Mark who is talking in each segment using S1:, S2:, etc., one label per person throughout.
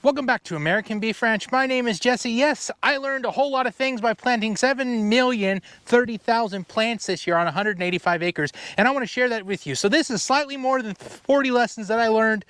S1: Welcome back to American Beef Ranch. My name is Jesse. Yes, I learned a whole lot of things by planting 7,030,000 plants this year on 185 acres, and I want to share that with you. So this is slightly more than 40 lessons that I learned.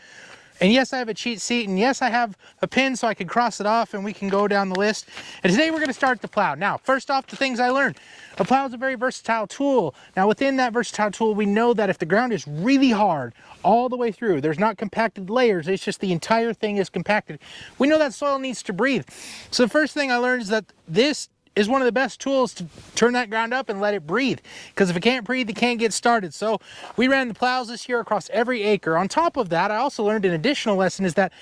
S1: And yes, I have a cheat sheet, and yes, I have a pin so I can cross it off and we can go down the list. And today we're going to start the plow. Now, first off, the things I learned. A plow is a very versatile tool. Now, within that versatile tool, we know that if the ground is really hard all the way through, there's not compacted layers, it's just the entire thing is compacted, we know that soil needs to breathe. So the first thing I learned is that this is one of the best tools to turn that ground up and let it breathe. Because if it can't breathe, it can't get started. So we ran the plows this year across every acre. On top of that, I also learned an additional lesson is that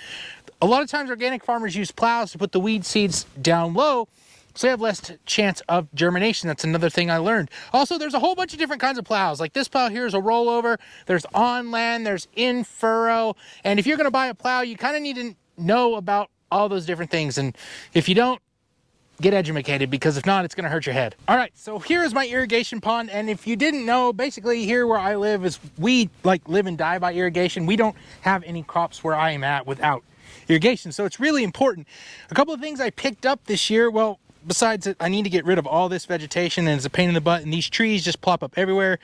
S1: a lot of times organic farmers use plows to put the weed seeds down low, so they have less chance of germination. That's another thing I learned. Also, there's a whole bunch of different kinds of plows. Like this plow here is a rollover. There's on land, there's in furrow. And if you're gonna buy a plow, you kind of need to know about all those different things. And if you don't, get educated, because if not, it's going to hurt your head. All right, so here is my irrigation pond, and if you didn't know, basically here where I live is we live and die by irrigation. We don't have any crops where I am at without irrigation, so it's really important. A couple of things I picked up this year, well, besides it, I need to get rid of all this vegetation, and it's a pain in the butt, and these trees just plop up everywhere.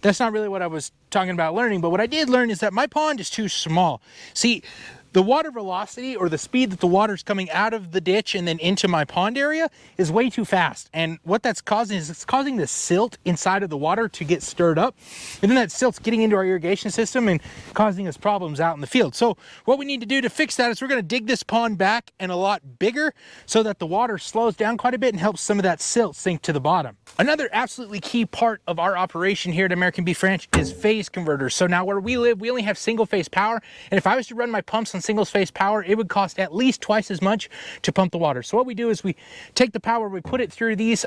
S1: That's not really what I was talking about learning, but what I did learn is that my pond is too small. See, the water velocity, or the speed that the water is coming out of the ditch and then into my pond area, is way too fast. And what that's causing is it's causing the silt inside of the water to get stirred up. And then that silt's getting into our irrigation system and causing us problems out in the field. So what we need to do to fix that is we're going to dig this pond back and a lot bigger so that the water slows down quite a bit and helps some of that silt sink to the bottom. Another absolutely key part of our operation here at American Beef Ranch is phase converters. So now where we live, we only have single phase power. And if I was to run my pumps on single phase power, it would cost at least twice as much to pump the water. So what we do is we take the power, we put it through these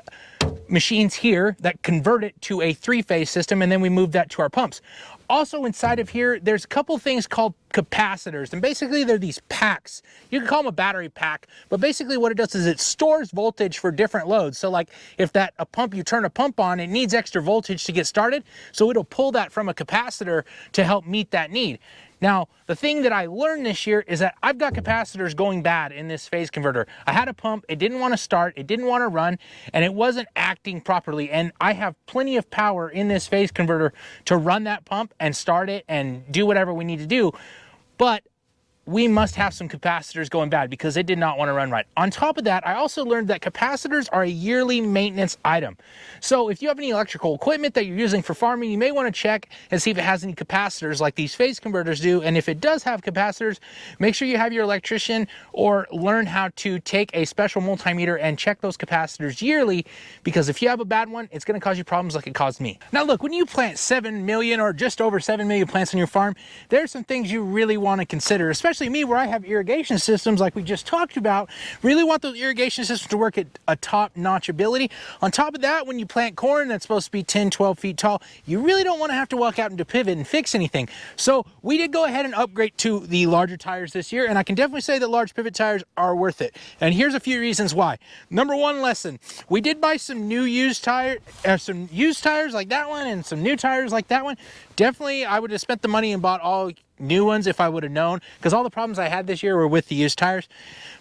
S1: machines here that convert it to a three-phase system, and then we move that to our pumps. Also inside of here, there's a couple things called capacitors, and basically they're these packs. You can call them a battery pack, but basically what it does is it stores voltage for different loads. So like if you turn a pump on, it needs extra voltage to get started, so it'll pull that from a capacitor to help meet that need. Now, the thing that I learned this year is that I've got capacitors going bad in this phase converter. I had a pump, it didn't want to start, it didn't want to run, and it wasn't acting properly. And I have plenty of power in this phase converter to run that pump and start it and do whatever we need to do. But we must have some capacitors going bad because it did not want to run right. On top of that, I also learned that capacitors are a yearly maintenance item. So if you have any electrical equipment that you're using for farming, you may want to check and see if it has any capacitors like these phase converters do. And if it does have capacitors, make sure you have your electrician or learn how to take a special multimeter and check those capacitors yearly, because if you have a bad one, it's going to cause you problems like it caused me. Now look, when you plant 7 million or just over 7 million plants on your farm, there's some things you really want to consider, especially me where I have irrigation systems like we just talked about. Really want those irrigation systems to work at a top-notch ability. On top of that, when you plant corn that's supposed to be 10, 12 feet tall, you really don't want to have to walk out into pivot and fix anything. So we did go ahead and upgrade to the larger tires this year, and I can definitely say that large pivot tires are worth it. And here's a few reasons why. Number one lesson, we did buy some used tires like that one and some new tires like that one. Definitely, I would have spent the money and bought all new ones if I would have known, because all the problems I had this year were with the used tires.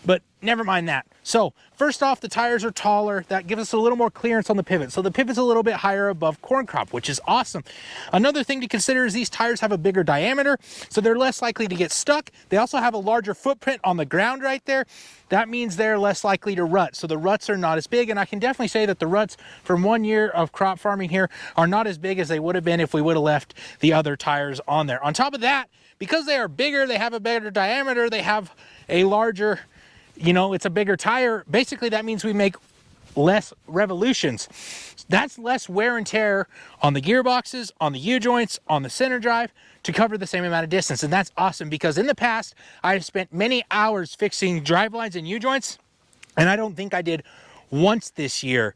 S1: But never mind that. So first off, the tires are taller. That gives us a little more clearance on the pivot. So the pivot's a little bit higher above corn crop, which is awesome. Another thing to consider is these tires have a bigger diameter, so they're less likely to get stuck. They also have a larger footprint on the ground right there. That means they're less likely to rut. So the ruts are not as big, and I can definitely say that the ruts from 1 year of crop farming here are not as big as they would have been if we would have left the other tires on there. On top of that, because they are bigger, they have a better diameter, they have a larger, it's a bigger tire. Basically, that means we make less revolutions. That's less wear and tear on the gearboxes, on the U-joints, on the center drive to cover the same amount of distance. And that's awesome, because in the past, I've spent many hours fixing drive lines and U-joints, and I don't think I did once this year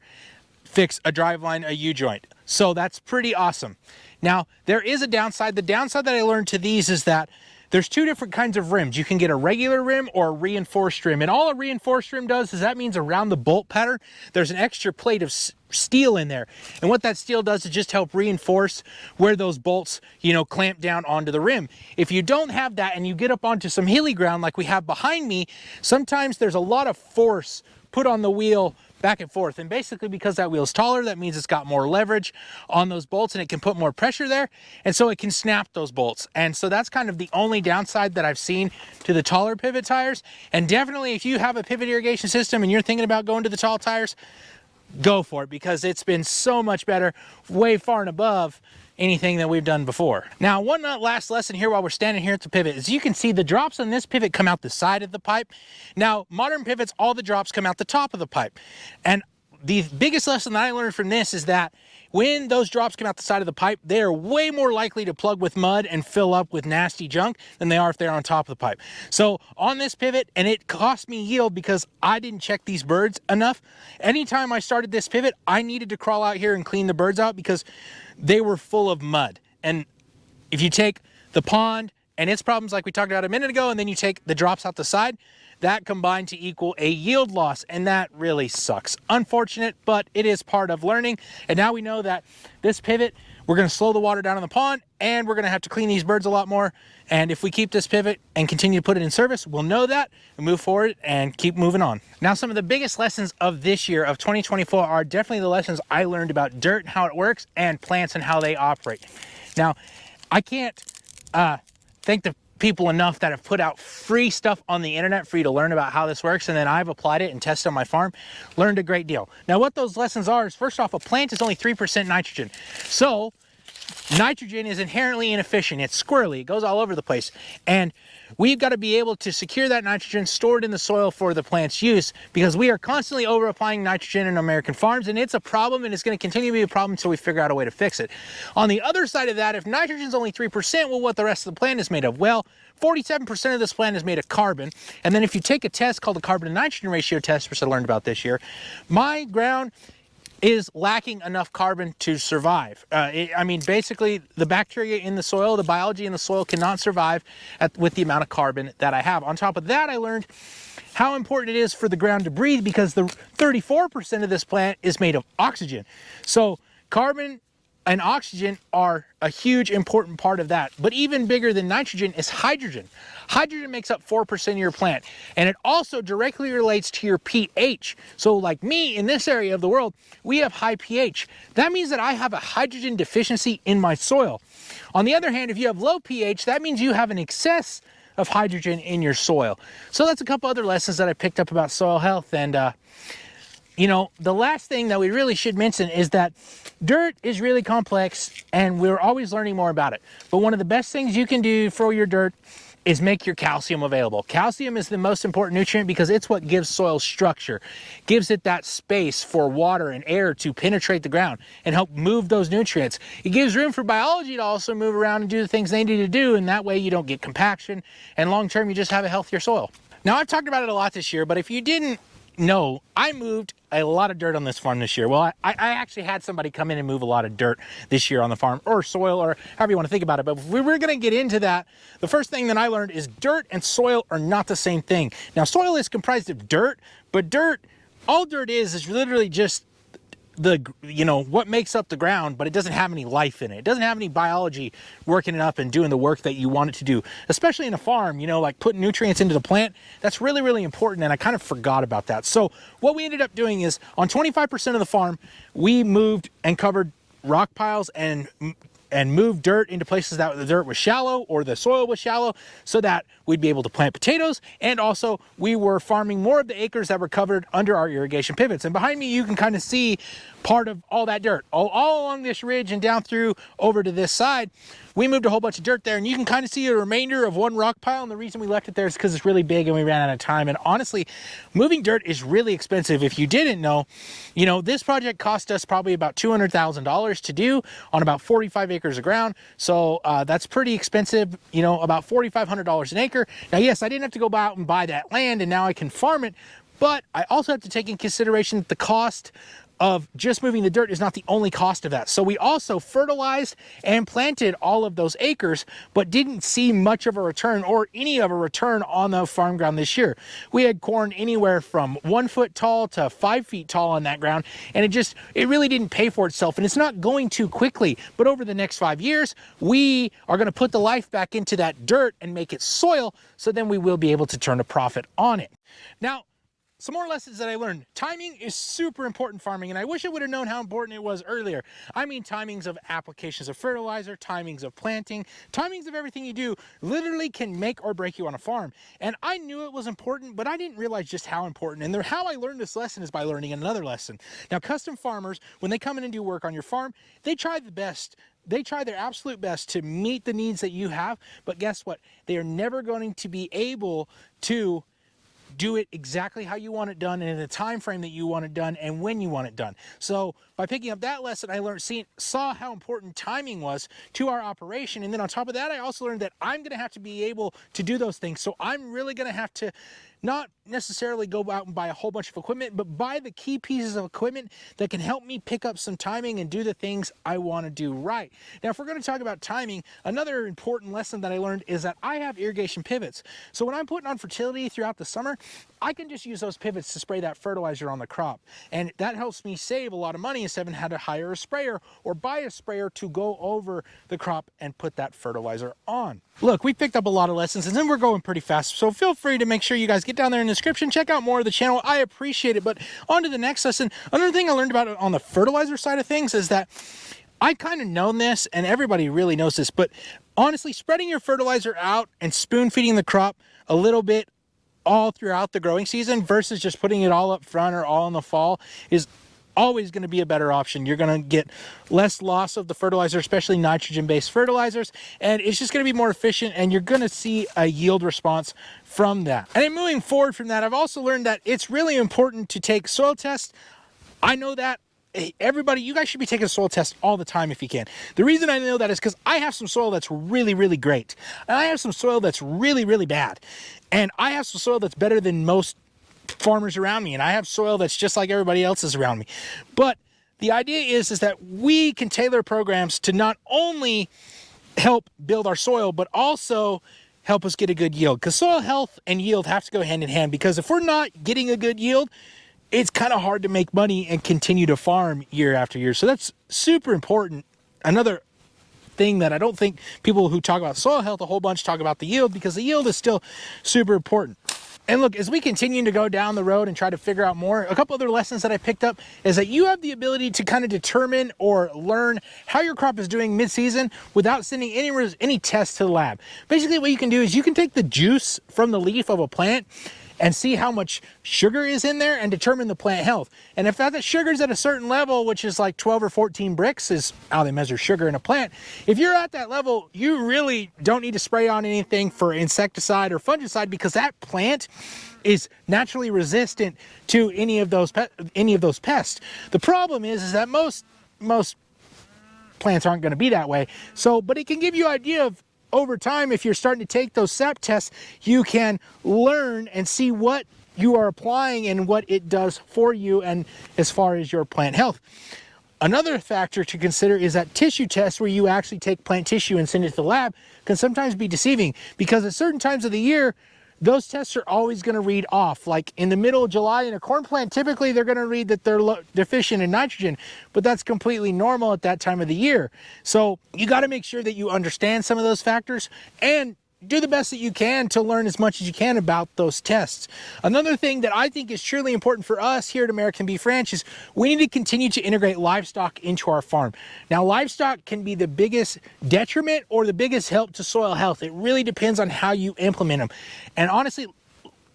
S1: fix a drive line, a U-joint. So that's pretty awesome. Now, there is a downside. The downside that I learned to these is that there's two different kinds of rims. You can get a regular rim or a reinforced rim. And all a reinforced rim does is that means around the bolt pattern, there's an extra plate of steel in there. And what that steel does is just help reinforce where those bolts, you know, clamp down onto the rim. If you don't have that and you get up onto some hilly ground like we have behind me, sometimes there's a lot of force put on the wheel back and forth. And basically because that wheel's taller, that means it's got more leverage on those bolts and it can put more pressure there. And so it can snap those bolts. And so that's kind of the only downside that I've seen to the taller pivot tires. And definitely if you have a pivot irrigation system and you're thinking about going to the tall tires, go for it, because it's been so much better, way far and above anything that we've done before. Now, one last lesson here while we're standing here at the pivot is you can see the drops on this pivot come out the side of the pipe. Now, modern pivots, all the drops come out the top of the pipe. And the biggest lesson that I learned from this is that when those drops come out the side of the pipe, they are way more likely to plug with mud and fill up with nasty junk than they are if they're on top of the pipe. So on this pivot, and it cost me yield because I didn't check these birds enough. Anytime I started this pivot, I needed to crawl out here and clean the birds out because they were full of mud. And if you take the pond and its problems like we talked about a minute ago, and then you take the drops out the side, that combined to equal a yield loss, and that really sucks. Unfortunate, but it is part of learning. And now we know that this pivot, we're gonna slow the water down in the pond, and we're gonna have to clean these birds a lot more. And if we keep this pivot and continue to put it in service, we'll know that and move forward and keep moving on. Now, some of the biggest lessons of this year, of 2024, are definitely the lessons I learned about dirt and how it works, and plants and how they operate. Now, I can't thank the people enough that have put out free stuff on the internet for you to learn about how this works, and then I've applied it and tested on my farm, learned a great deal. Now, what those lessons are is, first off, a plant is only 3% nitrogen. So nitrogen is inherently inefficient. It's squirrely. It goes all over the place. And we've got to be able to secure that nitrogen stored in the soil for the plant's use, because we are constantly over applying nitrogen in American farms, and it's a problem, and it's going to continue to be a problem until we figure out a way to fix it. On the other side of that, if nitrogen is only 3%, well, what the rest of the plant is made of? Well, 47% of this plant is made of carbon. And then if you take a test called the carbon to nitrogen ratio test, which I learned about this year, my ground is lacking enough carbon to survive. I mean, basically, the bacteria in the soil, the biology in the soil cannot survive with the amount of carbon that I have. On top of that, I learned how important it is for the ground to breathe, because the 34% of this plant is made of oxygen. So carbon and oxygen are a huge important part of that. But even bigger than nitrogen is hydrogen. Hydrogen makes up 4% of your plant, and it also directly relates to your pH. So like me, in this area of the world, we have high pH. That means that I have a hydrogen deficiency in my soil. On the other hand, if you have low pH, that means you have an excess of hydrogen in your soil. So that's a couple other lessons that I picked up about soil health. And you know, the last thing that we really should mention is that dirt is really complex, and we're always learning more about it. But one of the best things you can do for your dirt is make your calcium available. Calcium is the most important nutrient because it's what gives soil structure, gives it that space for water and air to penetrate the ground and help move those nutrients. It gives room for biology to also move around and do the things they need to do, and that way you don't get compaction, and long term you just have a healthier soil. Now, I've talked about it a lot this year, but if you didn't know, I moved a lot of dirt on this farm this year. Well, I actually had somebody come in and move a lot of dirt this year on the farm, or soil, or however you want to think about it. But if we were going to get into that, the first thing that I learned is dirt and soil are not the same thing. Now, soil is comprised of dirt, but all dirt is literally just what makes up the ground, but it doesn't have any life in it. It doesn't have any biology working it up and doing the work that you want it to do, especially in a farm, like putting nutrients into the plant. That's really, really important, and I kind of forgot about that. So what we ended up doing is, on 25% of the farm, we moved and covered rock piles and moved dirt into places that the dirt was shallow or the soil was shallow, so that we'd be able to plant potatoes. And also we were farming more of the acres that were covered under our irrigation pivots. And behind me, you can kind of see part of all that dirt all along this ridge and down through over to this side. We moved a whole bunch of dirt there, and you can kind of see a remainder of one rock pile. And the reason we left it there is because it's really big and we ran out of time. And honestly, moving dirt is really expensive. If you didn't know, this project cost us probably about $200,000 to do on about 45 acres of ground. So that's pretty expensive, about $4,500 an acre. Now, yes, I didn't have to go out and buy that land, and now I can farm it. But I also have to take in consideration the cost of just moving the dirt is not the only cost of that. So we also fertilized and planted all of those acres, but didn't see much of a return or any of a return on the farm ground this year. We had corn anywhere from 1 foot tall to 5 feet tall on that ground, and it really didn't pay for itself, and it's not going to quickly. But over the next 5 years, we are going to put the life back into that dirt and make it soil, so then we will be able to turn a profit on it. Now, some more lessons that I learned. Timing is super important farming, and I wish I would have known how important it was earlier. I mean, timings of applications of fertilizer, timings of planting, timings of everything you do literally can make or break you on a farm. And I knew it was important, but I didn't realize just how important. And how I learned this lesson is by learning another lesson. Now, custom farmers, when they come in and do work on your farm, they try the best. They try their absolute best to meet the needs that you have, but guess what? They are never going to be able to do it exactly how you want it done and in the time frame that you want it done and when you want it done. So by picking up that lesson, I saw how important timing was to our operation. And then on top of that, I also learned that I'm going to have to be able to do those things. So I'm really going to have to not necessarily go out and buy a whole bunch of equipment, but buy the key pieces of equipment that can help me pick up some timing and do the things I want to do right. Now, if we're going to talk about timing, another important lesson that I learned is that I have irrigation pivots. So when I'm putting on fertility throughout the summer, I can just use those pivots to spray that fertilizer on the crop. And that helps me save a lot of money instead of having to hire a sprayer or buy a sprayer to go over the crop and put that fertilizer on. Look, we picked up a lot of lessons and then we're going pretty fast. So feel free to make sure you guys get down there in the description, check out more of the channel. I appreciate it. But on to the next lesson. Another thing I learned about it on the fertilizer side of things is that I kind of known this, and everybody really knows this, but honestly, spreading your fertilizer out and spoon feeding the crop a little bit all throughout the growing season versus just putting it all up front or all in the fall is always going to be a better option. You're going to get less loss of the fertilizer, especially nitrogen-based fertilizers, and it's just going to be more efficient, and you're going to see a yield response from that. And then moving forward from that, I've also learned that it's really important to take soil tests. I know that everybody, you guys should be taking a soil test all the time if you can. The reason I know that is because I have some soil that's really, really great, and I have some soil that's really, really bad, and I have some soil that's better than most farmers around me, and I have soil that's just like everybody else's around me. But the idea is that we can tailor programs to not only help build our soil, but also help us get a good yield, because soil health and yield have to go hand in hand, because if we're not getting a good yield, it's kind of hard to make money and continue to farm year after year. So that's super important. Another thing that I don't think people who talk about soil health a whole bunch talk about the yield, because the yield is still super important. And look, as we continue to go down the road and try to figure out more, a couple other lessons that I picked up is that you have the ability to kind of determine or learn how your crop is doing mid-season without sending any tests to the lab. Basically, what you can do is you can take the juice from the leaf of a plant and see how much sugar is in there and determine the plant health. And if that sugar is at a certain level, which is like 12 or 14 bricks is how they measure sugar in a plant, if you're at that level, you really don't need to spray on anything for insecticide or fungicide, because that plant is naturally resistant to any of those pests. The problem is that most plants aren't going to be that way. So, but it can give you an idea of, over time, if you're starting to take those SAP tests, you can learn and see what you are applying and what it does for you and as far as your plant health. Another factor to consider is that tissue test, where you actually take plant tissue and send it to the lab, can sometimes be deceiving, because at certain times of the year, those tests are always going to read off. Like in the middle of July in a corn plant, typically they're going to read that they're deficient in nitrogen, but that's completely normal at that time of the year. So you got to make sure that you understand some of those factors and do the best that you can to learn as much as you can about those tests. Another thing that I think is truly important for us here at American Beef Ranch is we need to continue to integrate livestock into our farm. Now, livestock can be the biggest detriment or the biggest help to soil health. It really depends on how you implement them. And honestly,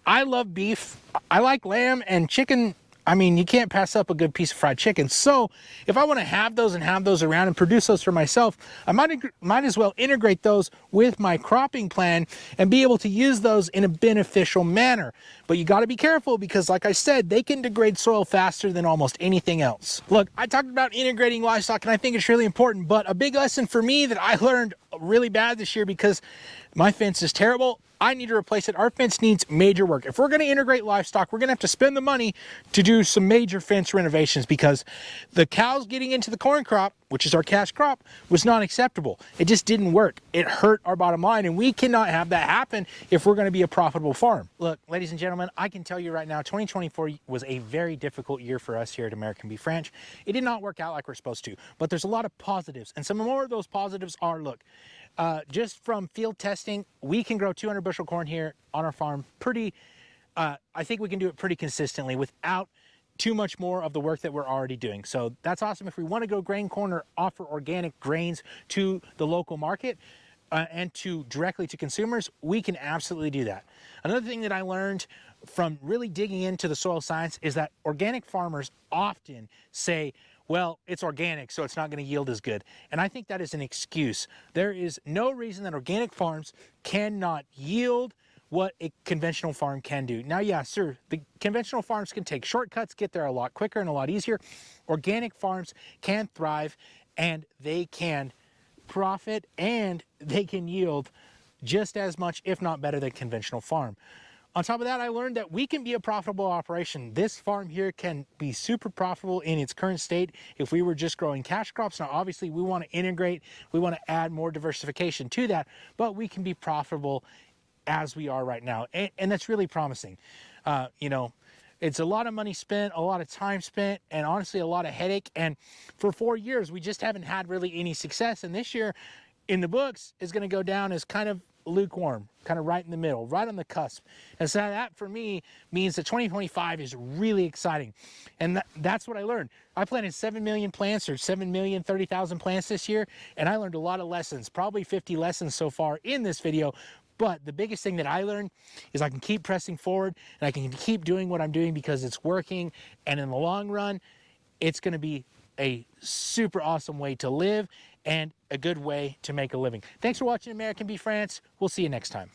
S1: I love beef. I like lamb and chicken. I mean, you can't pass up a good piece of fried chicken. So if I want to have those around and produce those for myself, I might as well integrate those with my cropping plan and be able to use those in a beneficial manner. But you got to be careful, because like I said, they can degrade soil faster than almost anything else. Look, I talked about integrating livestock, and I think it's really important, but a big lesson for me that I learned really bad this year, because my fence is terrible, I need to replace it. Our fence needs major work. If we're going to integrate livestock, we're going to have to spend the money to do some major fence renovations, because the cows getting into the corn crop, which is our cash crop, was not acceptable. It just didn't work. It hurt our bottom line, and we cannot have that happen if we're going to be a profitable farm. Look, ladies and gentlemen, I can tell you right now, 2024 was a very difficult year for us here at American Beef Ranch. It did not work out like we're supposed to, but there's a lot of positives, and some more of those positives are, look, just from field testing, we can grow 200 bushel corn here on our farm I think we can do it pretty consistently without too much more of the work that we're already doing. So that's awesome. If we want to go grain corn or offer organic grains to the local market and directly to consumers, we can absolutely do that. Another thing that I learned from really digging into the soil science is that organic farmers often say, well, it's organic, so it's not going to yield as good. And I think that is an excuse. There is no reason that organic farms cannot yield what a conventional farm can do. Now, yeah, sir, the conventional farms can take shortcuts, get there a lot quicker and a lot easier. Organic farms can thrive, and they can profit, and they can yield just as much, if not better, than conventional farm. On top of that, I learned that we can be a profitable operation. This farm here can be super profitable in its current state if we were just growing cash crops. Now, obviously, we want to integrate, we want to add more diversification to that, but we can be profitable as we are right now. And that's really promising. You know, it's a lot of money spent, a lot of time spent, and honestly, a lot of headache. And for 4 years, we just haven't had really any success. And this year in the books is going to go down as kind of lukewarm, kind of right in the middle, right on the cusp. And so that for me means that 2025 is really exciting. And that's what I learned. I planted 7 million plants, or 7,030,000 plants this year, and I learned a lot of lessons, probably 50 lessons so far in this video. But the biggest thing that I learned is I can keep pressing forward, and I can keep doing what I'm doing because it's working. And in the long run, it's going to be a super awesome way to live and a good way to make a living. Thanks for watching American Beef Ranch. We'll see you next time.